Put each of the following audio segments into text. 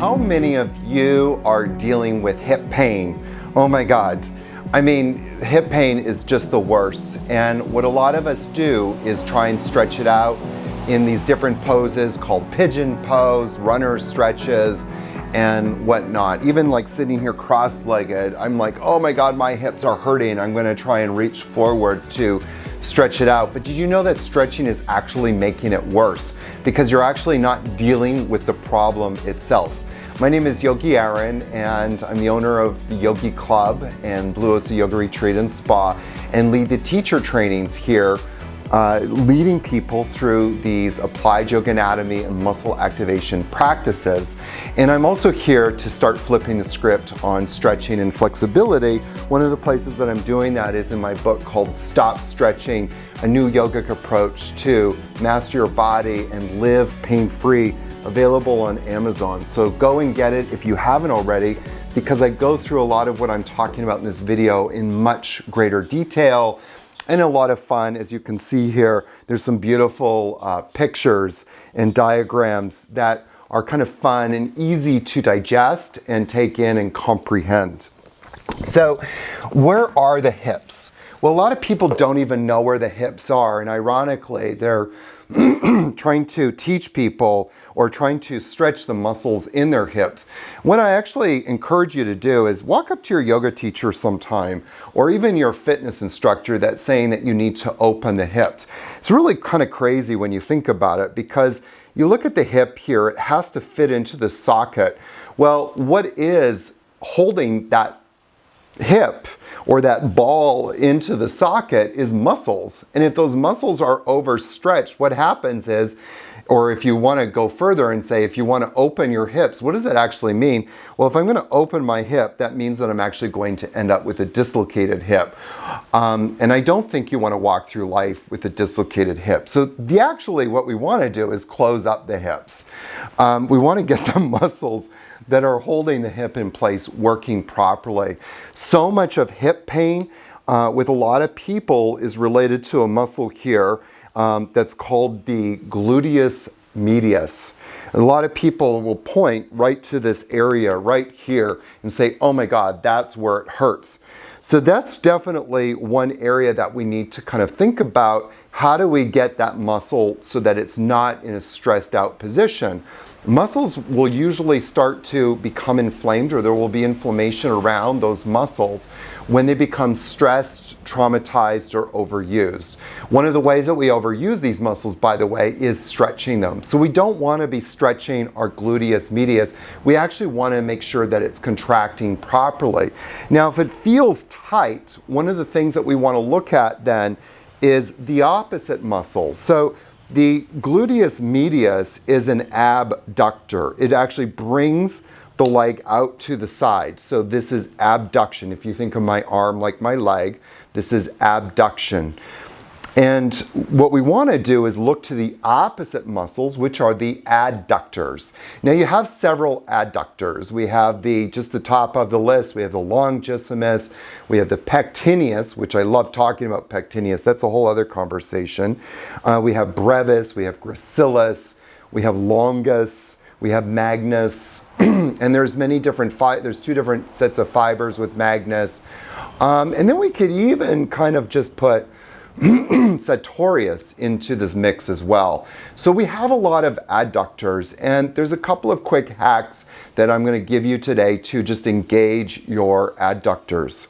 how many of you are dealing with hip pain? Oh my God. I mean, hip pain is just the worst. And what a lot of us do is try and stretch it out in these different poses called pigeon pose, runner stretches, and whatnot. Even like sitting here cross-legged, I'm like, oh my God, my hips are hurting. I'm gonna try and reach forward to stretch it out. But did you know that stretching is actually making it worse because you're actually not dealing with the problem itself? My name is Yogi Aaron, and I'm the owner of the Yogi Club and Blue Ocean Yoga Retreat and Spa, and lead the teacher trainings here, leading people through these applied yoga anatomy and muscle activation practices. And I'm also here to start flipping the script on stretching and flexibility. One of the places that I'm doing that is in my book called Stop Stretching, a new yogic approach to master your body and live pain-free, available on Amazon. So go and get it if you haven't already, because I go through a lot of what I'm talking about in this video in much greater detail and a lot of fun. As you can see here, there's some beautiful pictures and diagrams that are kind of fun and easy to digest and take in and comprehend. So where are the hips? Well, a lot of people don't even know where the hips are, and ironically, they're trying to teach people or trying to stretch the muscles in their hips. What I actually encourage you to do is walk up to your yoga teacher sometime, or even your fitness instructor that's saying that you need to open the hips. It's really kind of crazy when you think about it, because you look at the hip here, it has to fit into the socket. Well, what is holding that hip or that ball into the socket is muscles. And if those muscles are overstretched, what happens is, or if you want to go further and say, if you want to open your hips, what does that actually mean? Well, if I'm going to open my hip, that means that I'm actually going to end up with a dislocated hip. And I don't think you want to walk through life with a dislocated hip. So actually what we want to do is close up the hips. We want to get the muscles that are holding the hip in place working properly. So much of hip pain with a lot of people is related to a muscle here that's called the gluteus medius. A lot of people will point right to this area right here and say, oh my God, that's where it hurts. So that's definitely one area that we need to kind of think about. How do we get that muscle so that it's not in a stressed out position? Muscles will usually start to become inflamed, or there will be inflammation around those muscles when they become stressed, traumatized, or overused. One of the ways that we overuse these muscles, by the way, is stretching them. So we don't want to be stretching our gluteus medius. We actually want to make sure that it's contracting properly. Now, if it feels tight, one of the things that we want to look at then is the opposite muscle. So the gluteus medius is an abductor. It actually brings the leg out to the side. So this is abduction. If you think of my arm like my leg, this is abduction. And what we want to do is look to the opposite muscles, which are the adductors. Now you have several adductors. We have just the top of the list, we have the longissimus, we have the pectineus, which I love talking about pectineus. That's a whole other conversation. We have brevis, we have gracilis, we have longus, we have magnus, and there's many different, there's two different sets of fibers with magnus. And then we could even kind of just put sartorius into this mix as well. So we have a lot of adductors, and there's a couple of quick hacks that I'm going to give you today to just engage your adductors.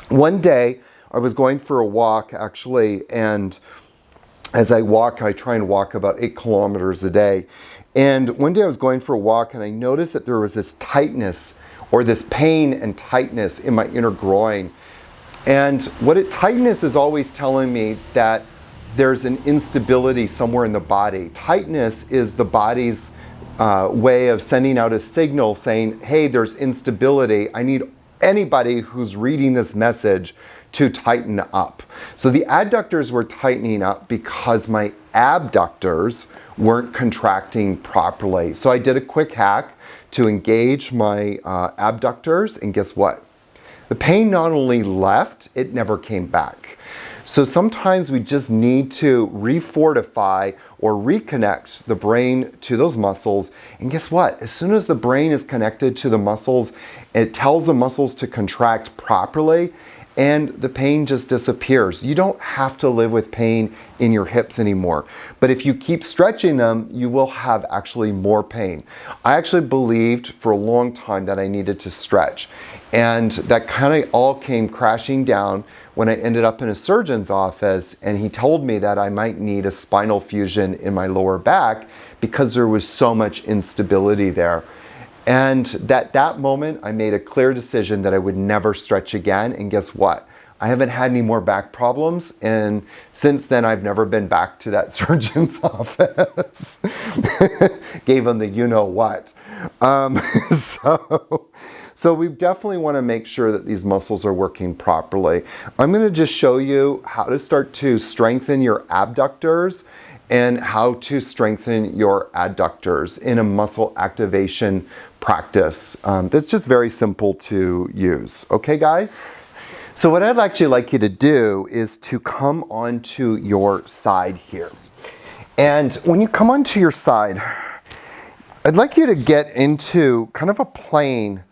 One day I was going for a walk actually, and as I walk, I try and walk about 8 kilometers a day. And one day I was going for a walk and I noticed that there was this tightness, or this pain and tightness in my inner groin. And tightness is always telling me that there's an instability somewhere in the body. Tightness is the body's way of sending out a signal saying, hey, there's instability. I need anybody who's reading this message to tighten up. So the adductors were tightening up because my abductors weren't contracting properly. So I did a quick hack to engage my abductors, and guess what? The pain not only left, it never came back. So sometimes we just need to refortify or reconnect the brain to those muscles. And guess what? As soon as the brain is connected to the muscles, it tells the muscles to contract properly, and the pain just disappears. You don't have to live with pain in your hips anymore. But if you keep stretching them, you will have actually more pain. I actually believed for a long time that I needed to stretch. And that kind of all came crashing down when I ended up in a surgeon's office, and he told me that I might need a spinal fusion in my lower back because there was so much instability there. And that moment, I made a clear decision that I would never stretch again. And guess what? I haven't had any more back problems. And since then, I've never been back to that surgeon's office. Gave him the you-know-what. So we definitely want to make sure that these muscles are working properly. I'm going to just show you how to start to strengthen your abductors and how to strengthen your adductors in a muscle activation practice. That's just very simple to use. Okay, guys? So what I'd actually like you to do is to come onto your side here. And when you come onto your side, I'd like you to get into kind of a plane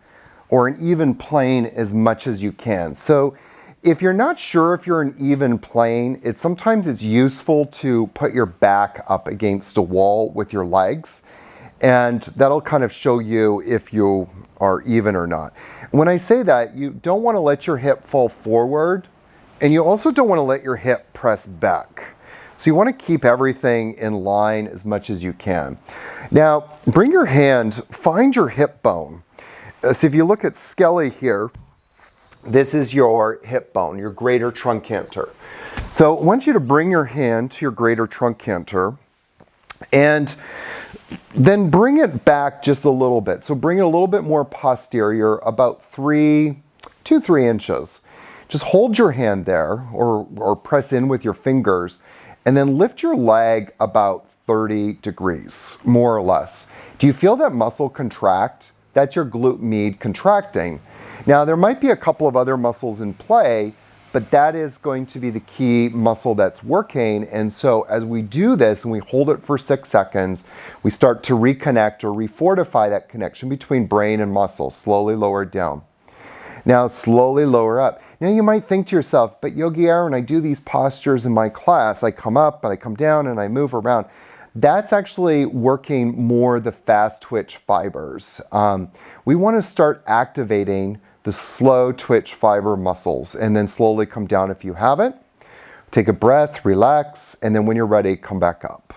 or an even plane as much as you can. So if you're not sure if you're an even plane, sometimes it's useful to put your back up against a wall with your legs, and that'll kind of show you if you are even or not. When I say that, you don't want to let your hip fall forward, and you also don't want to let your hip press back. So you want to keep everything in line as much as you can. Now, bring your hand, find your hip bone. So if you look at Skelly here, this is your hip bone, your greater truncator. So I want you to bring your hand to your greater truncator and then bring it back just a little bit. So bring it a little bit more posterior, about 2-3 inches. Just hold your hand there or press in with your fingers and then lift your leg about 30 degrees, more or less. Do you feel that muscle contract? That's your glute med contracting. Now, there might be a couple of other muscles in play, but that is going to be the key muscle that's working. And so as we do this and we hold it for 6 seconds, we start to reconnect or refortify that connection between brain and muscle. Slowly lower down. Now, slowly lower up. Now, you might think to yourself, but Yogi Aaron, I do these postures in my class. I come up and I come down and I move around. That's actually working more the fast twitch fibers. We want to start activating the slow twitch fiber muscles and then slowly come down if you haven't. Take a breath, relax, and then when you're ready, come back up.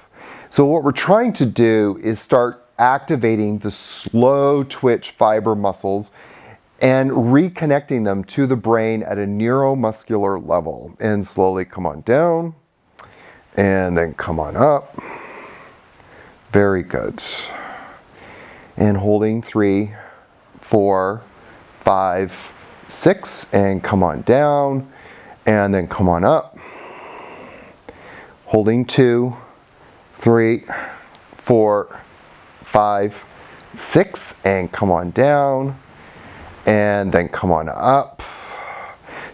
So what we're trying to do is start activating the slow twitch fiber muscles and reconnecting them to the brain at a neuromuscular level. And slowly come on down and then come on up. Very good. And holding 3, 4, 5, 6, and come on down, and then come on up. Holding 2, 3, 4, 5, 6, and come on down, and then come on up.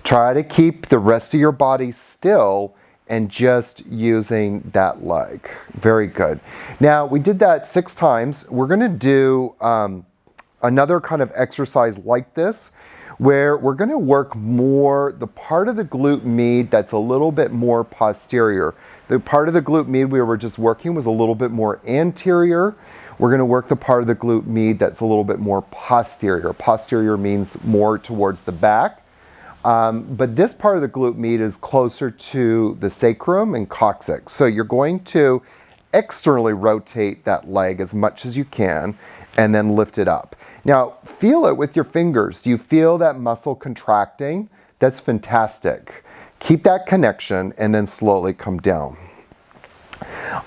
Try to keep the rest of your body still and just using that leg. Very good. Now, we did that 6 times. We're going to do another kind of exercise like this, where we're going to work more the part of the glute med that's a little bit more posterior. The part of the glute med we were just working was a little bit more anterior. We're going to work the part of the glute med that's a little bit more posterior. Posterior means more towards the back. But this part of the glute med is closer to the sacrum and coccyx. So you're going to externally rotate that leg as much as you can and then lift it up. Now, feel it with your fingers. Do you feel that muscle contracting? That's fantastic. Keep that connection and then slowly come down.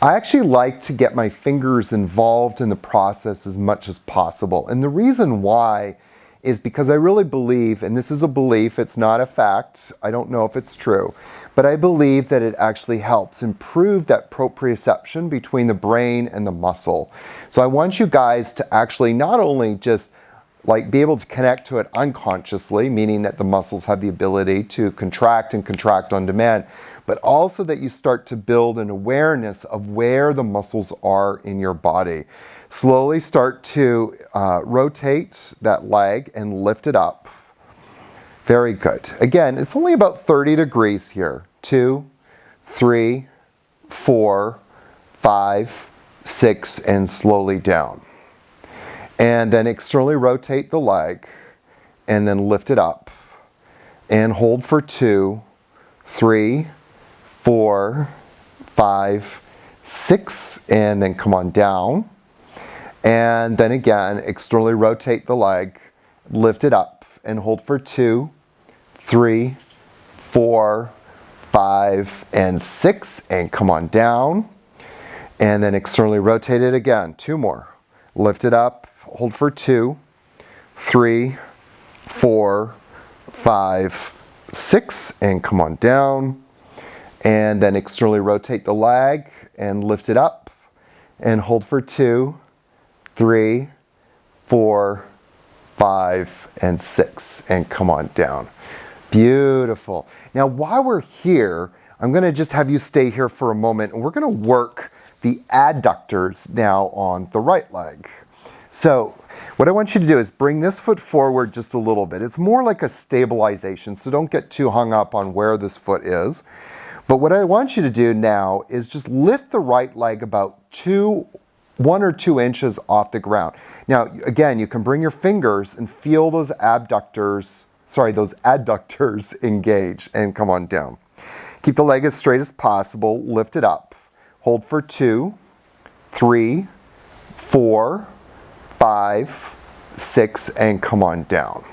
I actually like to get my fingers involved in the process as much as possible. And the reason why is because I really believe, and this is a belief, it's not a fact, I don't know if it's true, but I believe that it actually helps improve that proprioception between the brain and the muscle. So I want you guys to actually not only just like be able to connect to it unconsciously, meaning that the muscles have the ability to contract and contract on demand, but also that you start to build an awareness of where the muscles are in your body. Slowly start to rotate that leg and lift it up. Very good. Again, it's only about 30 degrees here. 2, 3, 4, 5, 6, and slowly down. And then externally rotate the leg and then lift it up and hold for 2, 3, 4, 5, 6, and then come on down. And then again, externally rotate the leg, lift it up and hold for 2, 3, 4, 5, and 6, and come on down. And then externally rotate it again. 2 more. Lift it up, hold for 2, 3, 4, 5, 6, and come on down. And then externally rotate the leg and lift it up and hold for 2, 3, 4, 5, and 6, and come on down. Beautiful. Now, while we're here, I'm going to just have you stay here for a moment, and we're going to work the adductors now on the right leg. So what I want you to do is bring this foot forward just a little bit. It's more like a stabilization, so don't get too hung up on where this foot is. But what I want you to do now is just lift the right leg about 1 or 2 inches off the ground. Now, again, you can bring your fingers and feel those adductors engage and come on down. Keep the leg as straight as possible, lift it up. Hold for 2, 3, 4, 5, 6, and come on down.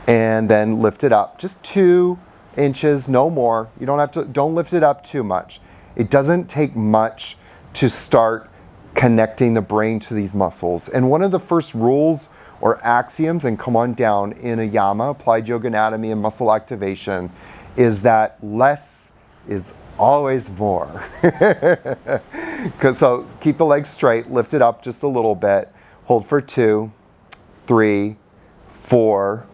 And then lift it up just 2 inches, no more. You don't lift it up too much. It doesn't take much to start connecting the brain to these muscles. And one of the first rules or axioms, and come on down, in AYAMA, Applied Yoga Anatomy and Muscle Activation, is that less is always more. So keep the legs straight, lift it up just a little bit, hold for 2, 3, 4,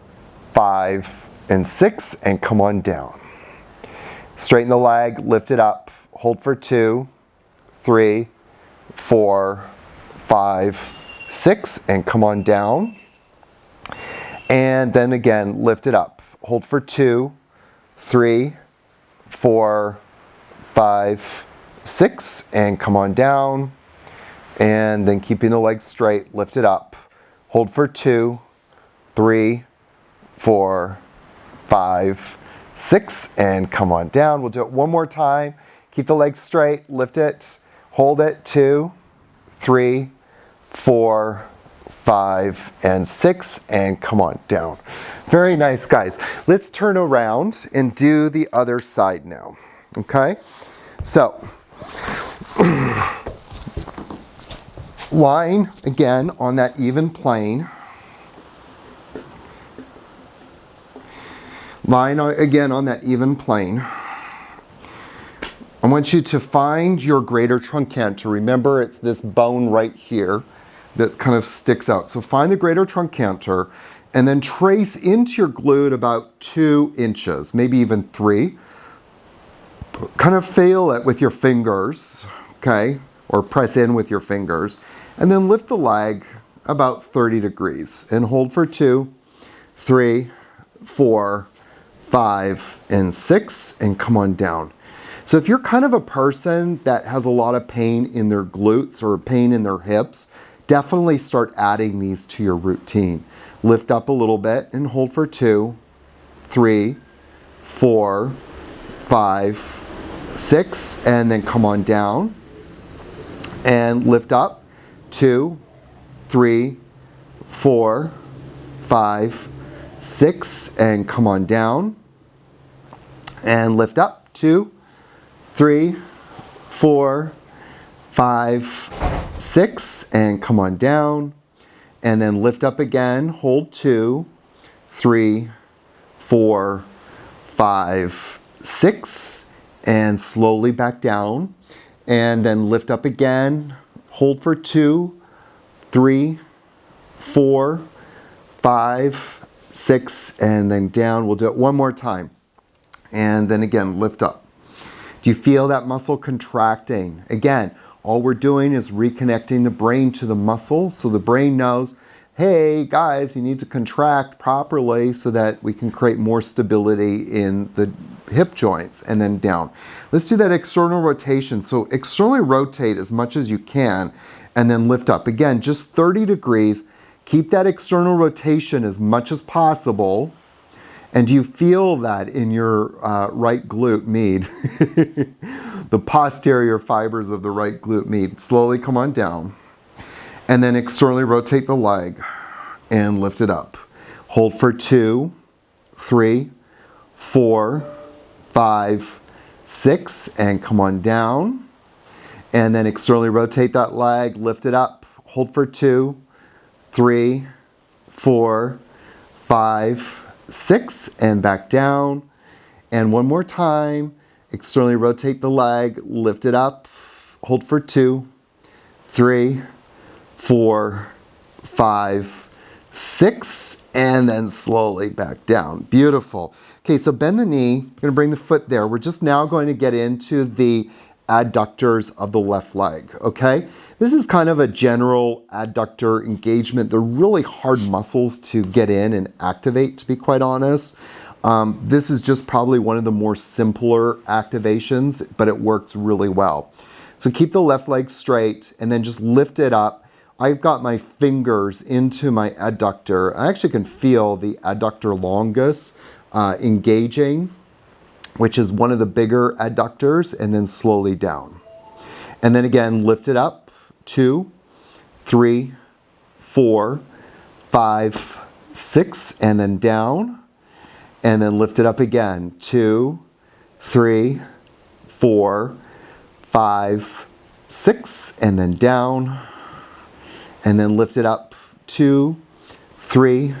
5, and 6, and come on down. Straighten the leg, lift it up, hold for 2, 3, 4, 5, 6, and come on down. And then again, lift it up. Hold for 2, 3, 4, 5, 6, and come on down. And then keeping the legs straight, lift it up. Hold for 2, 3, 4, 5, 6, and come on down. We'll do it one more time. Keep the legs straight, lift it, hold it, 2, 3, 4, 5, and 6, and come on down. Very nice, guys. Let's turn around and do the other side now. Okay? So, lying again on that even plane. Lying again on that even plane. I want you to find your greater trochanter. Remember, it's this bone right here that kind of sticks out. So find the greater trochanter and then trace into your glute about 2 inches, maybe even 3. Kind of feel it with your fingers, okay? Or press in with your fingers. And then lift the leg about 30 degrees and hold for 2, 3, 4, 5, and 6, and come on down. So if you're kind of a person that has a lot of pain in their glutes or pain in their hips, definitely start adding these to your routine. Lift up a little bit and hold for 2, 3, 4, 5, 6, and then come on down. And lift up, 2, 3, 4, 5, 6, and come on down. And lift up, 2, 3, 4, 5, 6, and come on down. And then lift up again, hold 2, 3, 4, 5, 6, and slowly back down. And then lift up again, hold for 2, 3, 4, 5, 6, and then down. We'll do it one more time. And then again, lift up. Do you feel that muscle contracting? Again, all we're doing is reconnecting the brain to the muscle, so the brain knows, hey guys, you need to contract properly so that we can create more stability in the hip joints. And then down. Let's do that external rotation. So externally rotate as much as you can and then lift up. Again, just 30 degrees. Keep that external rotation as much as possible. And do you feel that in your right glute med? The posterior fibers of the right glute med. Slowly come on down. And then externally rotate the leg and lift it up. Hold for 2, 3, 4, 5, 6, and come on down. And then externally rotate that leg, lift it up. Hold for 2, 3, 4, 5, 6, and back down. And one more time, externally rotate the leg, lift it up, hold for 2, 3, 4, 5, 6, and then slowly back down. Beautiful. Okay, so bend the knee. You're going to bring the foot there. We're just now going to get into the adductors of the left leg, okay? This is kind of a general adductor engagement. They're really hard muscles to get in and activate, to be quite honest. This is just probably one of the more simpler activations, but it works really well. So keep the left leg straight and then just lift it up. I've got my fingers into my adductor. I actually can feel the adductor longus engaging, which is one of the bigger adductors, and then slowly down. And then again, lift it up, 2, 3, 4, 5, 6, and then down. And then lift it up again, 2, 3, 4, 5, 6, and then down. And then lift it up, 2, 3,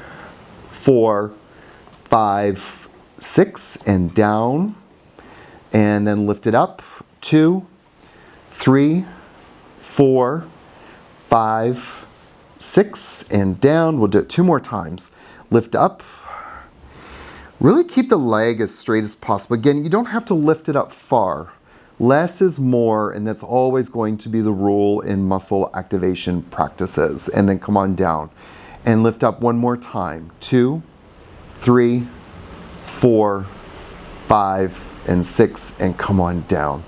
4, 5, 6, and down. And then lift it up, 2, 3, 4, 5, 6, and down. We'll do it 2 more times. Lift up. Really keep the leg as straight as possible. Again, you don't have to lift it up far. Less is more, and that's always going to be the rule in muscle activation practices. And then come on down and lift up one more time. 2, 3, 4, 5, and 6, and come on down.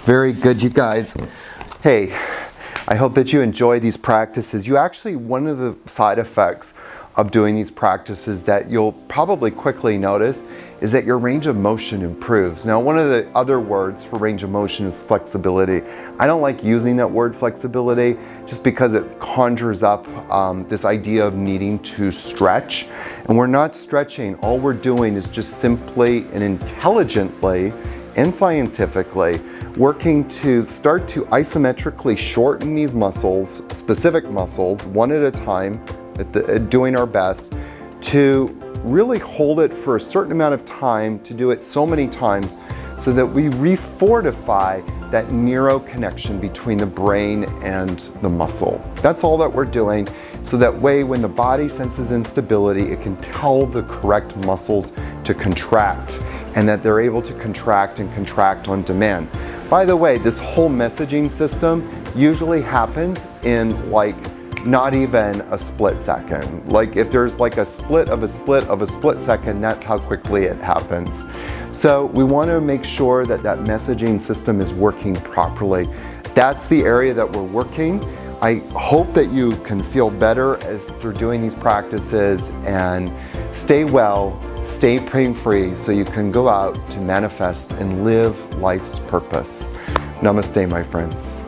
Very good, you guys. Hey, I hope that you enjoy these practices. One of the side effects of doing these practices that you'll probably quickly notice is that your range of motion improves. Now, one of the other words for range of motion is flexibility. I don't like using that word flexibility just because it conjures up this idea of needing to stretch. And we're not stretching. All we're doing is just simply and intelligently and scientifically working to start to isometrically shorten these muscles, specific muscles, one at a time, doing our best to really hold it for a certain amount of time, to do it so many times so that we refortify that neuro connection between the brain and the muscle. That's all that we're doing, so that way when the body senses instability, it can tell the correct muscles to contract, and that they're able to contract and contract on demand. By the way, this whole messaging system usually happens in not even a split second. Like if there's like a split of a split of a split second, that's how quickly it happens. So we want to make sure that that messaging system is working properly. That's the area that we're working. I hope that you can feel better after doing these practices, and stay well, stay pain-free, so you can go out to manifest and live life's purpose. Namaste, my friends.